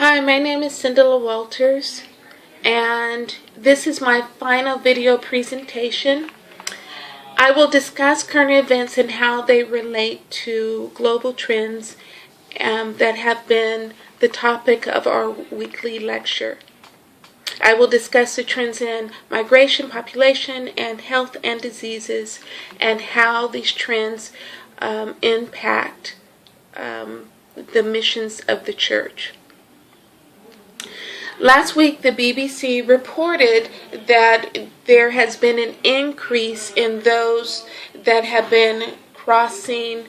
Hi, my name is Cindela Walters, and this is my final video presentation. I will discuss current events and how they relate to global trends that have been the topic of our weekly lecture. I will discuss the trends in migration, population, and health and diseases, and how these trends impact the missions of the church. Last week, the BBC reported that there has been an increase in those that have been crossing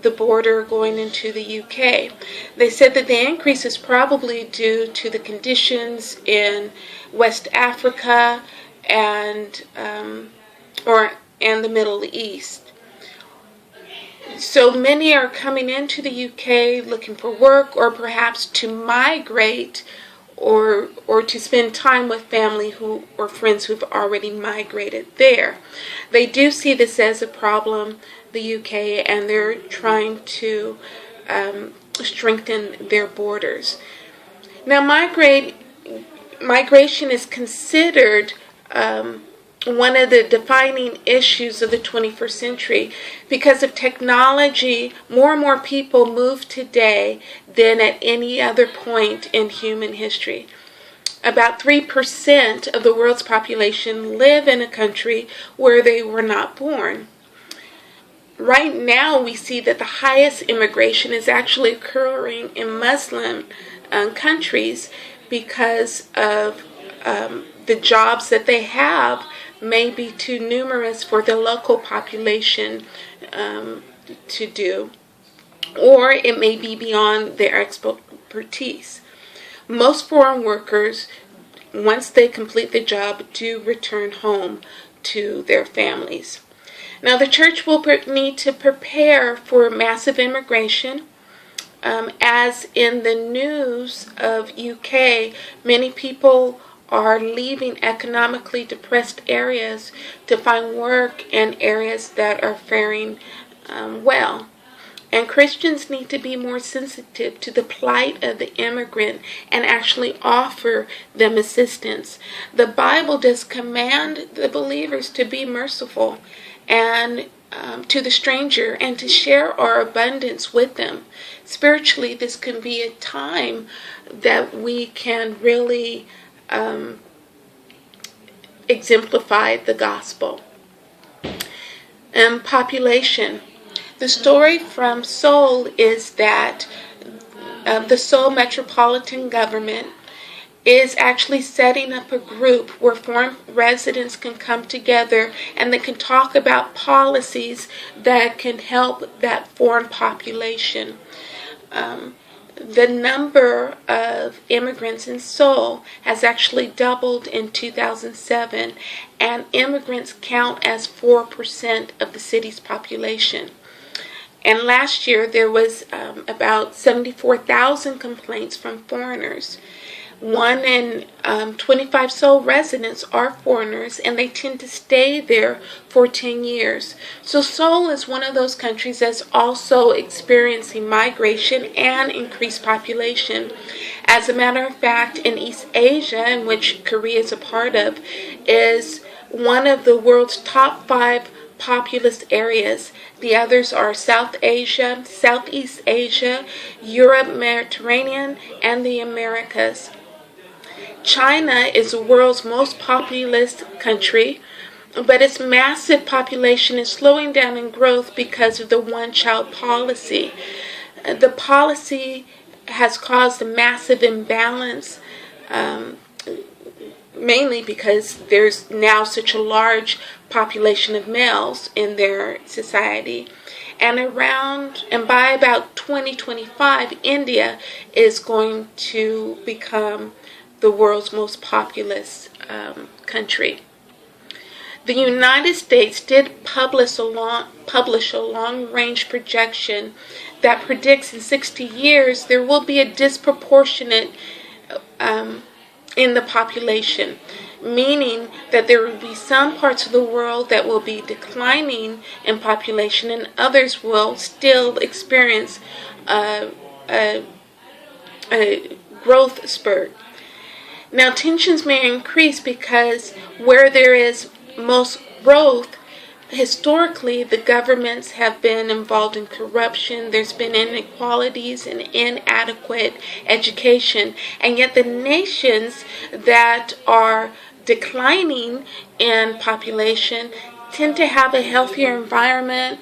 the border going into the UK. They said that the increase is probably due to the conditions in West Africa and the Middle East. So many are coming into the UK looking for work, or perhaps to migrate, or to spend time with family or friends who've already migrated there. They do see this as a problem, the UK, and they're trying to strengthen their borders. Now, migration is considered one of the defining issues of the 21st century. Because of technology, more and more people move today than at any other point in human history. About 3% of the world's population live in a country where they were not born. Right now, we see that the highest immigration is actually occurring in Muslim countries because of the jobs that they have may be too numerous for the local population to do, or it may be beyond their expertise. Most foreign workers, once they complete the job, do return home to their families. Now, the church will need to prepare for massive immigration. As in the news of UK, many people are leaving economically depressed areas to find work in areas that are faring well. And Christians need to be more sensitive to the plight of the immigrant and actually offer them assistance. The Bible does command the believers to be merciful and to the stranger and to share our abundance with them. Spiritually, this can be a time that we can really exemplify the gospel. Population. The story from Seoul is that the Seoul Metropolitan Government is actually setting up a group where foreign residents can come together and they can talk about policies that can help that foreign population. The number of immigrants in Seoul has actually doubled in 2007, and immigrants count as 4% of the city's population. And last year there was about 74,000 complaints from foreigners. 1 in 25 Seoul residents are foreigners, and they tend to stay there for 10 years. So Seoul is one of those countries that's also experiencing migration and increased population. As a matter of fact, in East Asia, in which Korea is a part of, is one of the world's top 5 populous areas. The others are South Asia, Southeast Asia, Europe, Mediterranean, and the Americas. China is the world's most populous country, but its massive population is slowing down in growth because of the one-child policy. The policy has caused a massive imbalance, mainly because there's now such a large population of males in their society. And by about 2025, India is going to become the world's most populous country. The United States did publish a long-range projection that predicts in 60 years there will be a disproportionate in the population, meaning that there will be some parts of the world that will be declining in population and others will still experience a growth spurt. Now, tensions may increase because where there is most growth, historically, the governments have been involved in corruption. There's been inequalities and inadequate education. And yet the nations that are declining in population tend to have a healthier environment,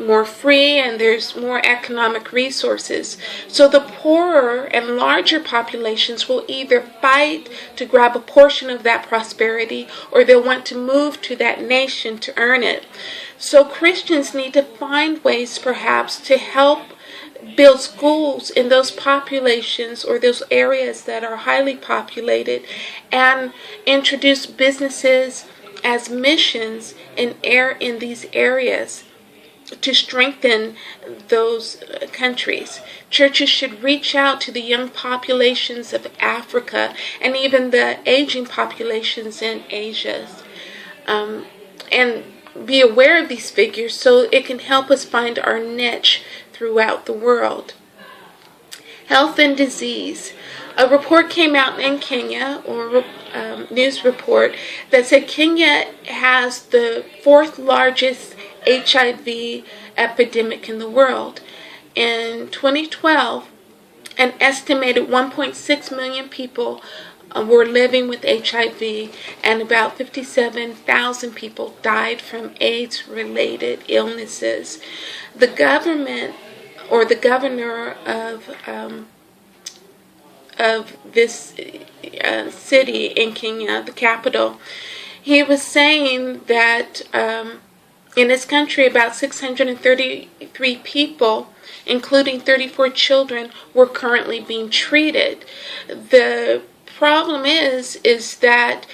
more free, and there's more economic resources. So the poorer and larger populations will either fight to grab a portion of that prosperity, or they'll want to move to that nation to earn it. So Christians need to find ways perhaps to help build schools in those populations or those areas that are highly populated, and introduce businesses as missions in these areas to strengthen those countries. Churches should reach out to the young populations of Africa and even the aging populations in Asia, and be aware of these figures so it can help us find our niche throughout the world. Health and disease. A report came out in Kenya, or news report, that said Kenya has the 4th largest HIV epidemic in the world. In 2012, an estimated 1.6 million people were living with HIV, and about 57,000 people died from AIDS-related illnesses. The government, or the governor of this city in Kenya, the capital, he was saying that in his country about 633 people, including 34 children, were currently being treated. The problem is that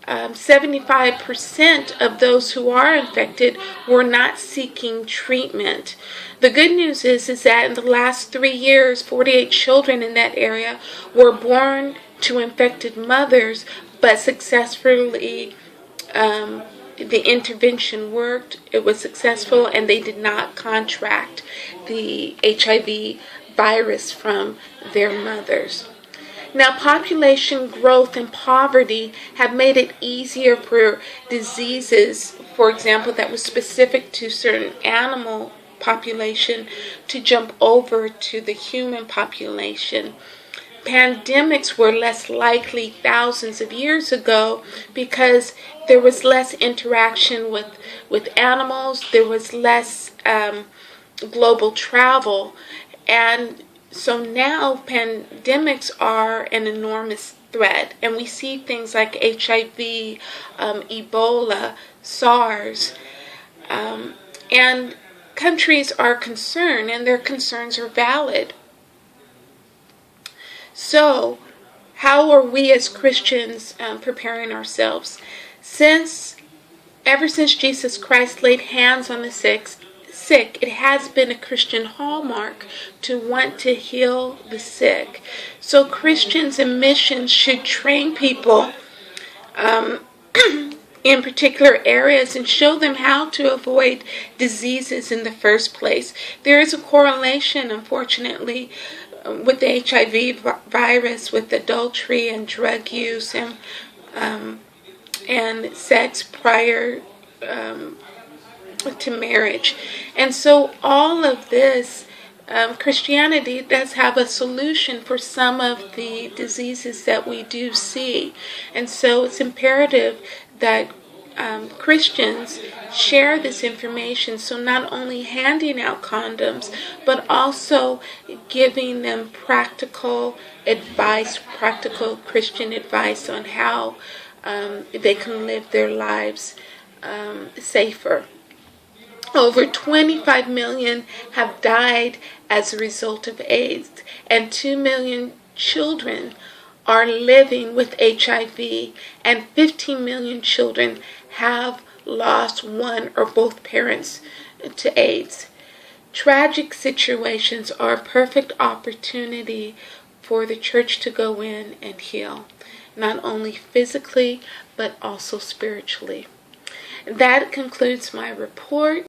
75% of those who are infected were not seeking treatment. The good news is that in the last 3 years, 48 children in that area were born to infected mothers, but successfully the intervention worked. It was successful, and they did not contract the HIV virus from their mothers. Now, population growth and poverty have made it easier for diseases, for example, that was specific to certain animal population, to jump over to the human population. Pandemics were less likely thousands of years ago because there was less interaction with animals, there was less global travel, and so now pandemics are an enormous threat, and we see things like HIV, Ebola, SARS, and countries are concerned, and their concerns are valid. So, how are we as Christians preparing ourselves? Ever since Jesus Christ laid hands on the sick, it has been a Christian hallmark to want to heal the sick. So Christians and missions should train people in particular areas and show them how to avoid diseases in the first place. There is a correlation, unfortunately, with the HIV virus, with adultery and drug use and sex prior to marriage. And so all of this, Christianity does have a solution for some of the diseases that we do see. And so it's imperative that Christians share this information, so not only handing out condoms, but also giving them practical advice, practical Christian advice on how they can live their lives safer. Over 25 million have died as a result of AIDS, and 2 million children are living with HIV, and 15 million children have lost one or both parents to AIDS. Tragic situations are a perfect opportunity for the church to go in and heal, not only physically, but also spiritually. That concludes my report.